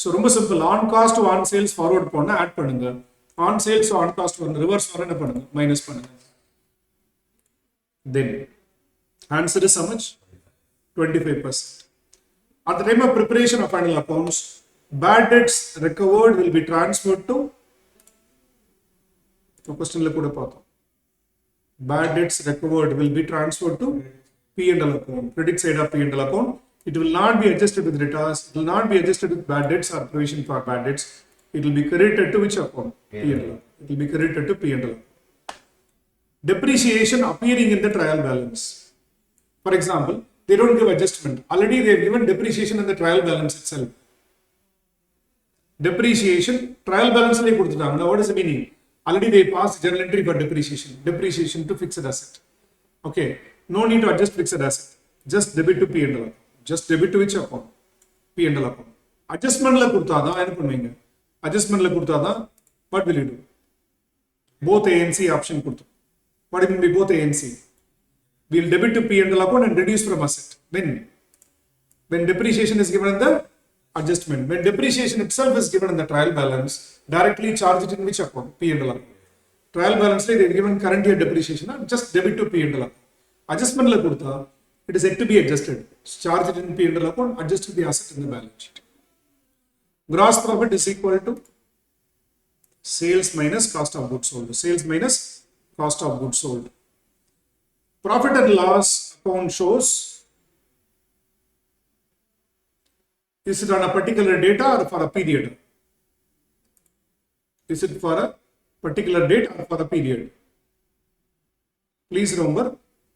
So ரொம்ப simple. On cost to on sales forward போனா add பண்ணுங்க. On sales to on cost வர reverse வர என்ன பண்ணுங்க? Minus பண்ணுங்க. Then answer is how much? 25%. At the time of preparation of final accounts, bad debts recovered will be transferred to questionல கூட பார்த்தோம். Bad debts recovered will be transferred to P&L account, credit side of P&L account. It will not be adjusted with returns. It will not be adjusted with bad debts or provision for bad debts. It will be credited to which account? P&L. It will be credited to P&L. Depreciation appearing in the trial balance. For example, they don't give adjustment. Already they have given depreciation in the trial balance itself. Depreciation, trial balance le கொடுத்துட்டாங்க. Now what is the meaning? Already they passed journal entry for depreciation. Depreciation to fixed asset. Okay. No need to adjust fixed asset. Just debit to P&L. Just debit to which account? P&L account. Adjustment la கொடுத்தாதான் என்ன பண்ணுவீங்க? Adjustment la கொடுத்தாதான் what will you do? Both A and C option கொடுத்தோம். What will be both A and C? We will debit to P&L account and reduce from asset. When depreciation is given in the adjustment. When depreciation itself is given in the trial balance, directly charge it in which account? P&L account. Trial balance they are given current year depreciation, just debit to P&L account. Adjustment la கொடுத்தா it is yet to be adjusted. Charge it in P&L account, adjust the asset in the balance sheet. Gross profit is equal to sales minus cost of goods sold. Sales minus cost of goods sold. Profit and loss account shows, is it on a particular data or for a period? Is it for a particular date or for a period? Please remember,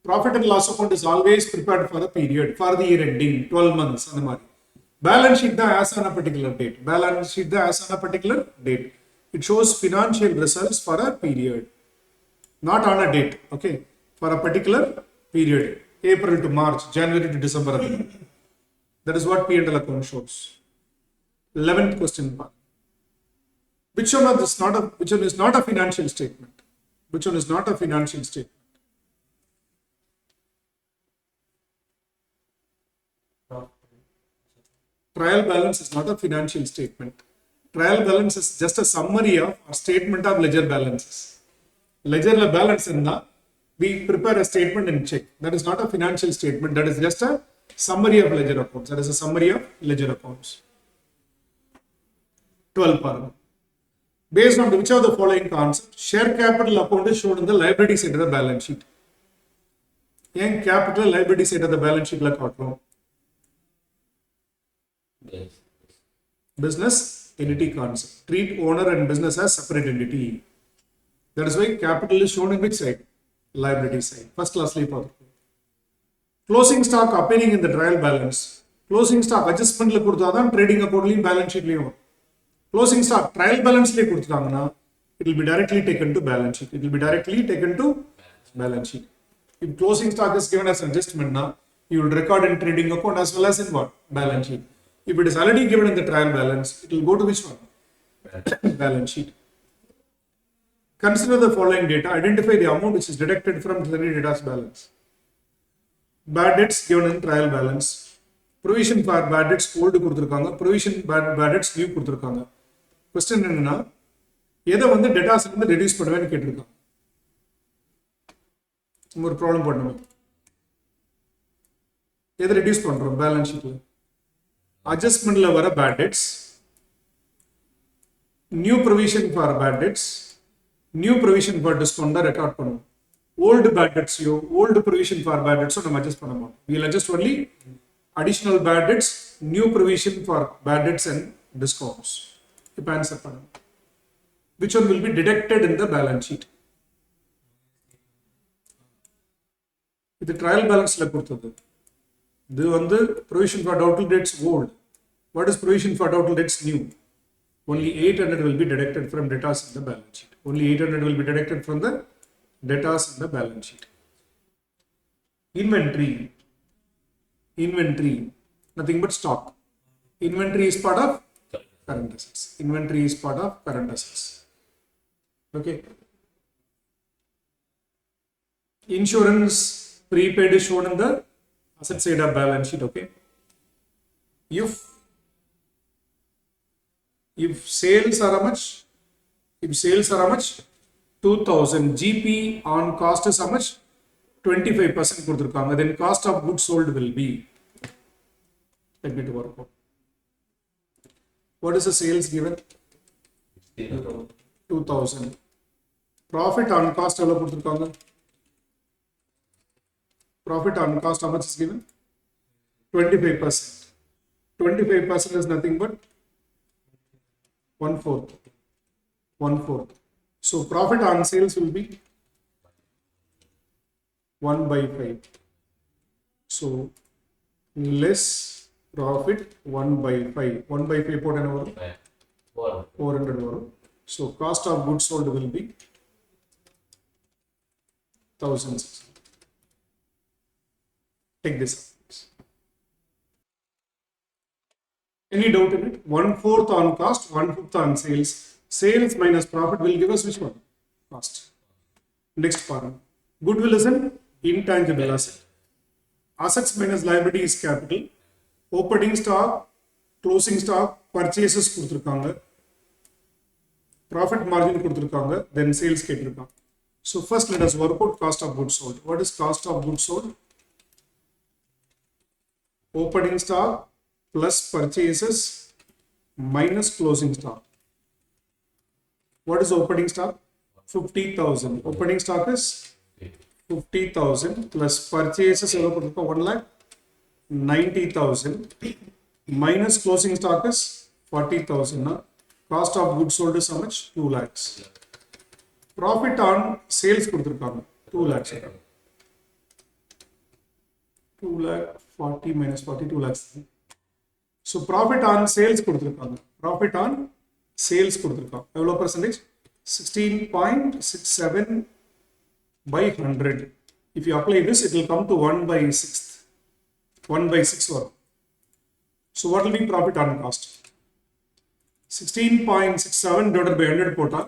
profit and loss account is always prepared for a period, for the year ending, 12 months. Balance sheet as on a particular date. Balance sheet as on a particular date. It shows financial results for a period, not on a date. Okay, for a particular period, April to March, January to December. That is what P&L account shows. 11th question part. Which one is not a financial statement? Which one is not a financial statement? Trial balance is not a financial statement. Trial balance is just a summary of a statement of ledger balances. Ledger balance in we prepare a statement and check. That is not a financial statement. That is just a summary of ledger accounts. That is a summary of ledger accounts. 12 paragraph. Based on which of the following concepts, share capital account is shown in the liability side of the balance sheet. Young capital liability side of the balance sheet like outcome. Business entity concept. Treat owner and business as separate entity. That is why capital is shown in which side? Liability side. First class sleep out. Closing stock appearing in the trial balance. Closing stock adjustment la koduthadan trading account liyum balance sheet liyum. Closing stock trial balance liye koduthaanga it will be directly taken to balance sheet. It will be directly taken to balance sheet. If closing stock is given as an adjustment now, you will record in trading account as well as in what? Balance sheet. If it is already given in the trial balance, it will go to which one? Balance sheet. Consider the following data. Identify the amount which is deducted from the data's balance. Bad debts given in trial balance. Provision for bad debts old கொடுத்திருக்காங்க. Provision bad debts new கொடுத்திருக்காங்க. Question என்னன்னா எதை வந்து டேட்டாஸ்ல இருந்து reduce பண்ணுவேன்னு கேட்டிருக்காங்க. ஒரு problem பண்ணுவோம். எதை ரெடியூஸ் பண்றோம் பேலன்ஸ் ஷீட்ல? Adjustment வர bad debts, new provision for bad debts, new provision for discount record பண்ணுவோம். Old bad debts old provision for bad debts நம்ம adjust பண்ண மாட்டோம். We will adjust only additional bad debts, new provision for bad debts and discounts. இப்போ answer பண்ணுங்க. Which one will be deducted in the balance sheet? இது trial balanceல கொடுத்தது. இது வந்து provision for doubtful debts old. What is provision for doubtful debts new? Only 800 will be deducted from debtors in the balance sheet. Only 800 will be deducted from the debtors in the balance sheet. Inventory, nothing but stock. Inventory is part of current assets. Inventory is part of current assets. Okay. Insurance prepaid is shown in the asset side of balance sheet. Okay. If sales are how much? If sales are how much? 2000. GP on cost is how much? 25% கொடுத்திருக்காங்க. Then cost of goods sold will be. Let me work out. What is the sales given? 2000. Profit on cost எவ்வளவு கொடுத்திருக்காங்க? Profit on cost how much is given? 25%. 25% is nothing but 1/4. So profit on sales will be 1/5. So less profit 1/5. 1/5 போட்டு என்ன வரும்? 400 வரும். So cost of goods sold will be 1600. Take this up. Any doubt in it? 1/4 on cost, 1/5 on sales. Sales minus profit will give us which one? Cost. Next part. Goodwill is an intangible asset. Assets minus liability is capital. Opening stock, closing stock, purchases கொடுத்திருக்காங்க. Profit margin கொடுத்திருக்காங்க. Then sales கேட்டிருக்காங்க. So first let us work out cost of goods sold. What is cost of goods sold? Opening stock plus purchases minus closing stock. What is opening stock? 50,000. Opening stock is 50,000 plus purchases 1,90,000 minus closing stock is 40,000. Cost of goods sold is how much? 2 lakhs. Profit on sales 2 lakhs. 2 lakh 40 minus 40, 2 lakhs. So profit on sales கொடுத்திருக்காங்க. Profit on sales கொடுத்திருக்காங்க. எவ்வளவு percentage? 16.67 by 100. If you apply this, it will come to 1/6. 1/6 வரும். So what will be profit on cost? 16.67 divided by 100 போட்டா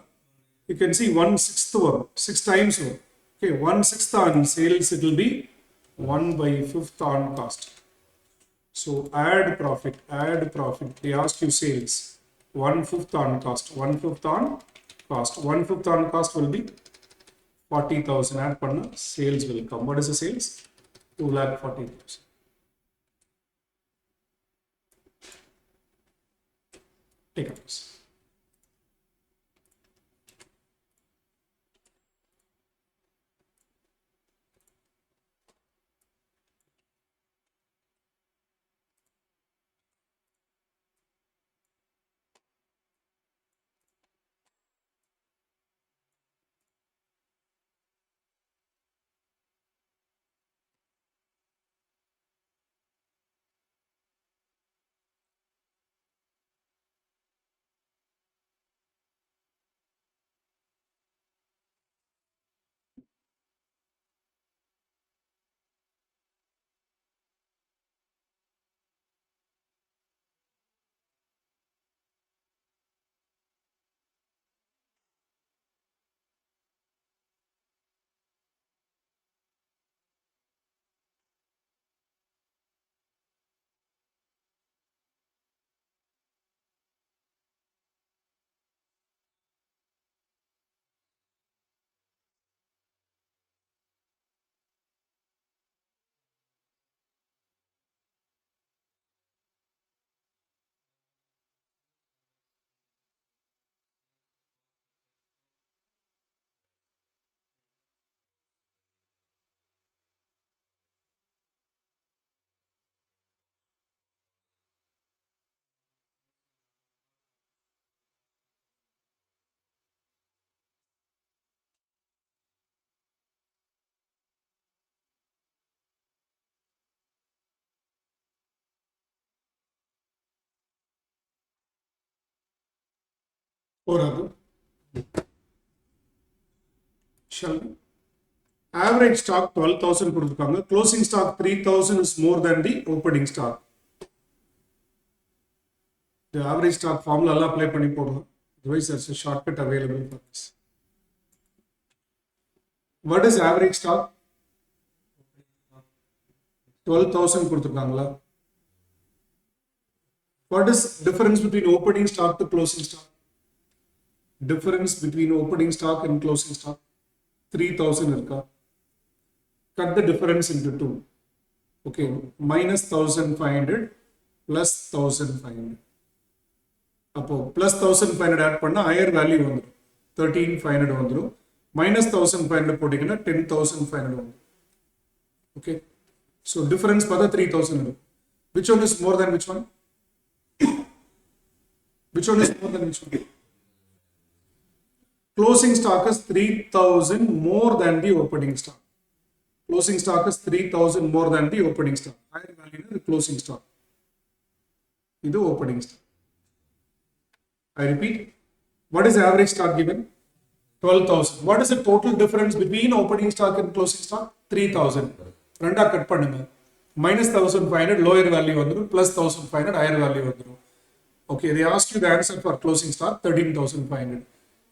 you can see 1/6 work, 6 times work. Okay, 1/6 on sales, it will be 1/5 on cost. So add profit. They ask you sales. 1/5 on cost. 1/5 on cost. 1/5 on cost will be 40,000. Add panna, sales will come. What is the sales? 2,40,000. Take up this. Or other. Shall we? Average stock 12,000 கொடுத்துருக்காங்க. Closing stock 3,000 is more than the opening stock. The average stock formula எல்லாம் apply பண்ணி போடலாம். Otherwise, there's a shortcut available for this. What is average stock? 12,000 கொடுத்துருக்காங்களா? What is difference between opening stock to closing stock? Difference between opening stock and closing stock? 3,000 இருக்கா? Cut the difference into 2. Okay, minus 1,500 plus 1,500. அப்போ plus 1,500 add பண்ணா higher value வந்துரும். 13,500 வந்துரும். Minus 1,500 போட்டீங்கன்னா 10,500 வந்துரும். Okay, so difference பார்த்தா 3,000 இருக்கும். Which one is more than which one? Which one is more than which one? Closing stock is 3,000 more than the opening stock. Closing stock is 3,000 more than the opening stock. Higher value is the closing stock. This is opening stock. I repeat, what is the average stock given? 12,000. What is the total difference between opening stock and closing stock? 3,000. Randa cut pannunga. Minus 1,500 lower value vandru, plus 1,500 higher value vandru. Okay, they ask you the answer for closing stock 13,500.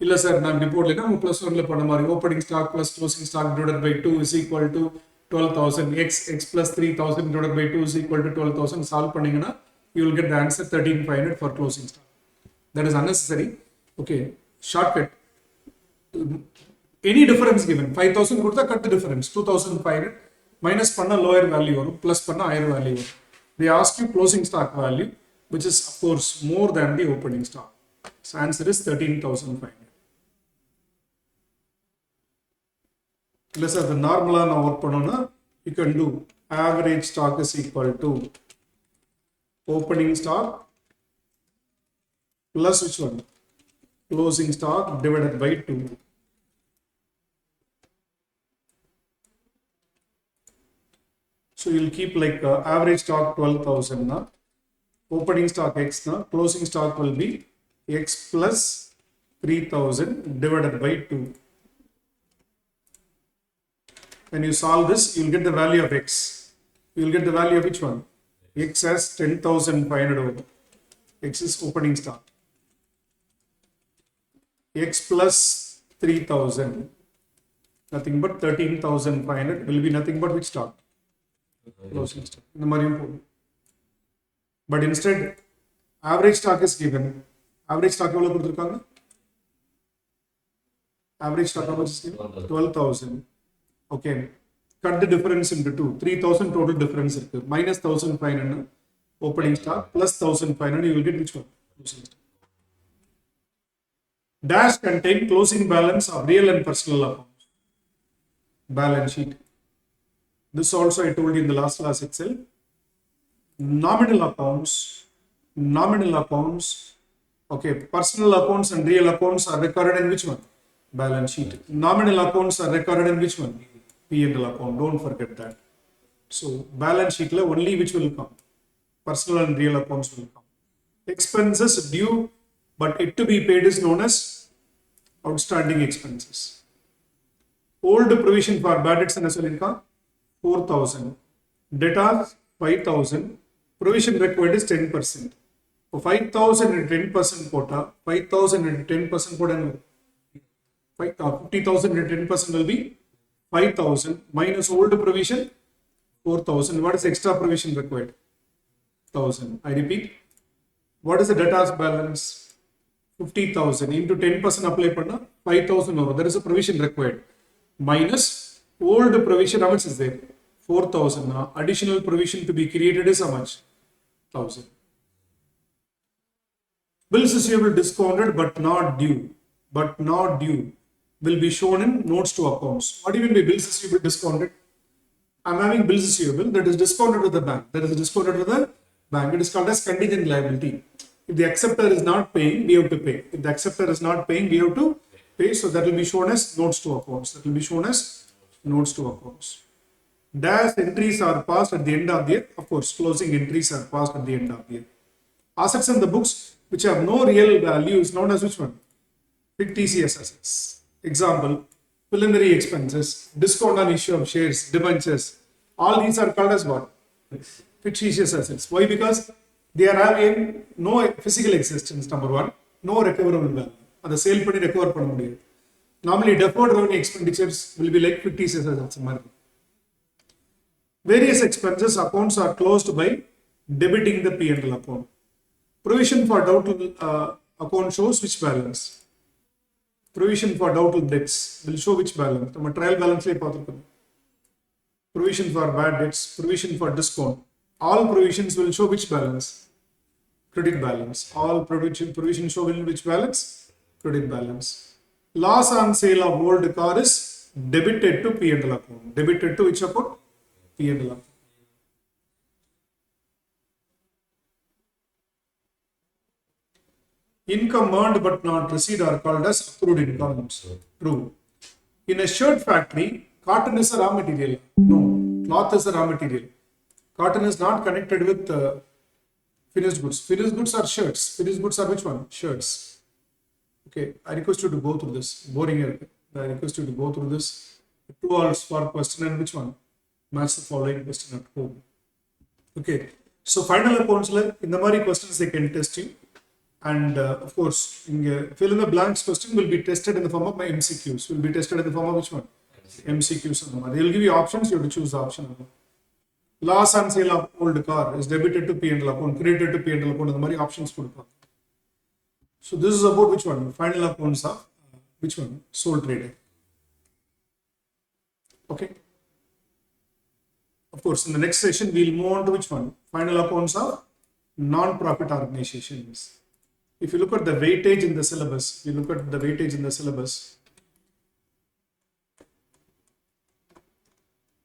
இல்ல sir நான் ரிப்போர்ட்லனா plus 1ல பண்ண மாதிரி opening stock plus closing stock divided by 2 is equal to 12,000 x plus 3,000 divided by 2 is equal to 12,000 solve பண்ணீங்கனா you will get the answer 13,500 for closing stock. That is unnecessary. Okay, shortcut. Any difference given 5,000 கொடுத்தா cut the difference 2,500 minus பண்ணா lower value வரும் plus பண்ணா higher value வரும். They ask you closing stock value which is of course more than the opening stock. So answer is 13,500. Let's have the normal work panona. You can do average stock is equal to opening stock plus which one? Closing stock divided by 2. So you'll keep like average stock 12,000 na, opening stock x na, closing stock will be x plus 3,000 divided by 2. When you solve this, you will get the value of x. You will get the value of which one? X as 10,500 over. X is opening stock. X plus 3,000. Nothing but 13,500 will be nothing but which stock? Closing stock. In the Mariam. But instead, average stock is given. Average stock is average stock is given 12,000. Okay. Cut the difference into two. 3,000 total difference. Minus 1,500 opening stock plus 1,500. You will get which one? Closing stock. Dash contain closing balance of real and personal accounts. Balance sheet. This also I told you in the last class itself. Nominal accounts. Okay, personal accounts and real accounts are recorded in which one? Balance sheet. Nominal accounts are recorded in which one? P&L account. Don't forget that. So balance sheet only which will come? Personal and real accounts will come. Expenses due but yet to be paid is known as outstanding expenses. Old provision for bad debts and 4,000. Debtors 5,000. Provision required is 10%. For 5,000 and 10% quota, 5,000 and 10% quota, 50,000 and 10% will be 5,000 minus old provision 4,000. What is extra provision required? 1,000. I repeat. What is the debtors balance? 50,000 into 10% apply panna 5,000 over. There is a provision required. Minus old provision, how much is there? 4,000. Additional provision to be created is how much? 1,000. Bills receivable discounted but not due. Will be shown in notes to accounts. What do you mean by bills receivable discounted? I'm having bills receivable that is discounted to the bank. It is called as contingent liability. If the acceptor is not paying, we have to pay. If the acceptor is not paying, we have to pay. So that will be shown as notes to accounts. Dash entries are passed at the end of the year. Of course, closing entries are passed at the end of the year. Assets in the books which have no real value is known as which one? Fictitious assets. Example, preliminary expenses, discount on issue of shares, debentures. All these are called as what? Fictitious assets. Why? Because they are having no physical existence, number one. No recoverable value. And the sale penny recover panna mudiyadhu. Normally, deferred revenue expenditures will be like fictitious assets. Various expenses accounts are closed by debiting the P&L account. Provision for doubtful account shows which balance? Provision for doubtful debts will show which balance? Trial balance. Provision for bad debts, provision for discount. All provisions will show which balance? Credit balance. All provision show which balance? Credit balance. Loss on sale of old car is debited to P&L account. Debited to which account? P&L account. Income earned but not received are called as accrued income. True. In a shirt factory, cotton is a raw material. No, cloth is a raw material. Cotton is not connected with finished goods. Finished goods are shirts. Finished goods are which one? Shirts. Okay, I request you to go through this. Boring here. I request you to go through this. True or false for question and which one? Match the following question at home. Okay, so final accounts in the Mari questions they can test you. And of course, fill in the blanks question will be tested in the form of my MCQs. Will be tested in the form of which one? MCQs. They will give you options. You have to choose the option. Loss on sale of old car is debited to P&L account, credited to P&L account. The Mari options. So this is about which one? Final accounts of which one? Sole trader. Okay. Of course, in the next session, we'll move on to which one? Final accounts of non-profit organizations. If you look at the weightage in the syllabus,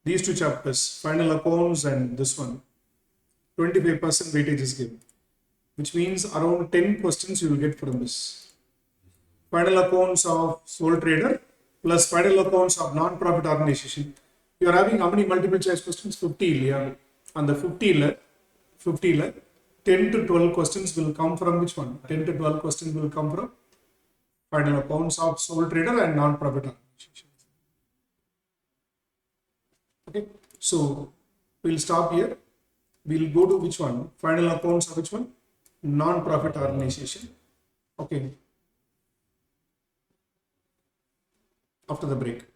these two chapters, final accounts and this one, 25% weightage is given, which means around 10 questions you will get from this. Final accounts of sole trader plus final accounts of non-profit organization. You are having how many multiple choice questions? 50. Yeah. And the 50 10 to 12 questions will come from which one? 10 to 12 questions will come from final accounts of sole trader and non-profit organization. Okay, so we'll stop here. We'll go to which one? Final accounts of which one? Non-profit organization. Okay. after the break.